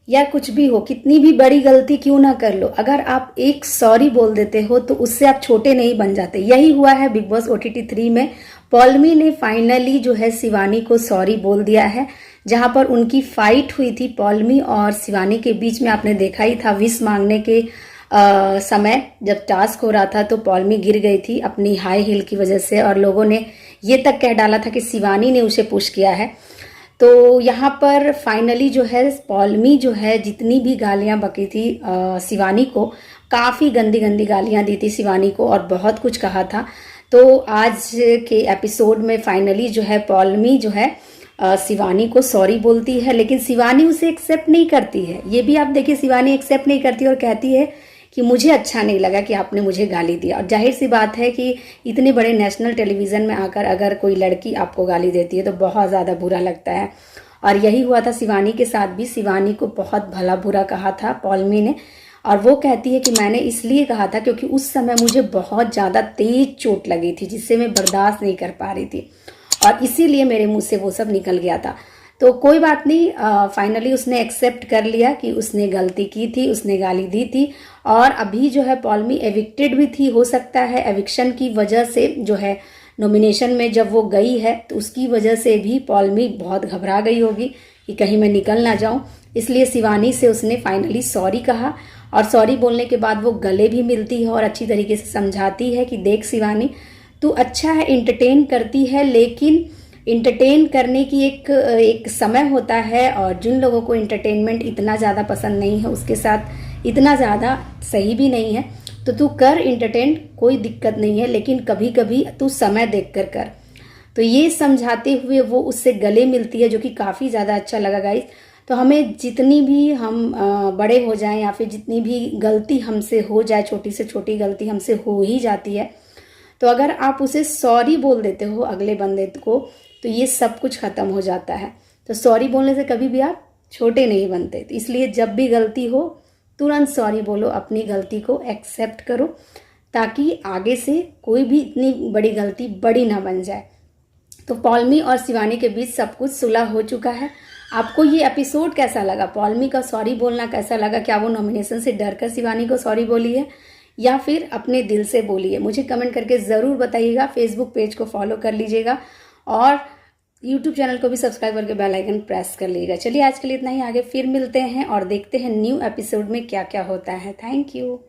या कुछ भी हो, कितनी भी बड़ी गलती क्यों ना कर लो, अगर आप एक सॉरी बोल देते हो तो उससे आप छोटे नहीं बन जाते। यही हुआ है बिग बॉस OTT 3 में। पॉलमी ने फाइनली जो है शिवानी को सॉरी बोल दिया है। जहां पर उनकी फाइट हुई थी पॉलमी और शिवानी के बीच में, आपने देखा ही था विश मांगने के समय जब टास्क हो रहा था तो पॉलमी गिर गई थी अपनी हाई हील की वजह से, और लोगों ने ये तक कह डाला था कि शिवानी ने उसे पुश किया है। तो यहाँ पर फाइनली जो है पॉलमी जो है जितनी भी गालियां बकी थी शिवानी को, काफ़ी गंदी गंदी गालियां दी थी शिवानी को और बहुत कुछ कहा था। तो आज के एपिसोड में फाइनली जो है पॉलमी जो है शिवानी को सॉरी बोलती है, लेकिन शिवानी उसे एक्सेप्ट नहीं करती है। ये भी आप देखिए, शिवानी एक्सेप्ट नहीं करती और कहती है कि मुझे अच्छा नहीं लगा कि आपने मुझे गाली दिया। और जाहिर सी बात है कि इतने बड़े नेशनल टेलीविज़न में आकर अगर कोई लड़की आपको गाली देती है तो बहुत ज़्यादा बुरा लगता है। और यही हुआ था शिवानी के साथ भी। शिवानी को बहुत भला बुरा कहा था पॉलमी ने, और वो कहती है कि मैंने इसलिए कहा था क्योंकि उस समय मुझे बहुत ज़्यादा तेज चोट लगी थी जिससे मैं बर्दाश्त नहीं कर पा रही थी, और इसीलिए मेरे मुंह से वो सब निकल गया था। तो कोई बात नहीं, फाइनली उसने एक्सेप्ट कर लिया कि उसने गलती की थी, उसने गाली दी थी। और अभी जो है पॉलमी एविक्टेड भी थी, हो सकता है एविक्शन की वजह से जो है नॉमिनेशन में जब वो गई है तो उसकी वजह से भी पॉलमी बहुत घबरा गई होगी कि कहीं मैं निकल ना जाऊं। इसलिए शिवानी से उसने फाइनली सॉरी कहा, और सॉरी बोलने के बाद वो गले भी मिलती है और अच्छी तरीके से समझाती है कि देख शिवानी, तू अच्छा है, इंटरटेन करती है, लेकिन इंटरटेन करने की एक समय होता है, और जिन लोगों को इंटरटेनमेंट इतना ज़्यादा पसंद नहीं है उसके साथ इतना ज़्यादा सही भी नहीं है। तो तू कर इंटरटेन, कोई दिक्कत नहीं है, लेकिन कभी कभी तू समय देख कर कर। तो ये समझाते हुए वो उससे गले मिलती है, जो कि काफ़ी ज़्यादा अच्छा लगा गाइस। तो हमें जितनी भी हम बड़े हो जाएं या फिर जितनी भी गलती हमसे हो जाए, छोटी से छोटी गलती हमसे हो ही जाती है, तो अगर आप उसे सॉरी बोल देते हो अगले बंदे को तो ये सब कुछ ख़त्म हो जाता है। तो सॉरी बोलने से कभी भी आप छोटे नहीं बनते। तो इसलिए जब भी गलती हो तुरंत सॉरी बोलो, अपनी गलती को एक्सेप्ट करो, ताकि आगे से कोई भी इतनी बड़ी गलती बड़ी ना बन जाए। तो पॉलमी और शिवानी के बीच सब कुछ सुलह हो चुका है। आपको ये एपिसोड कैसा लगा? पॉलमी का सॉरी बोलना कैसा लगा? क्या वो नॉमिनेशन से डर कर शिवानी को सॉरी बोली है या फिर अपने दिल से बोली है? मुझे कमेंट करके ज़रूर बताइएगा। फेसबुक पेज को फॉलो कर लीजिएगा और यूट्यूब चैनल को भी सब्सक्राइब करके बेल आइकन प्रेस कर लीजिएगा। चलिए आज के लिए इतना ही, आगे फिर मिलते हैं और देखते हैं न्यू एपिसोड में क्या क्या होता है। Thank you.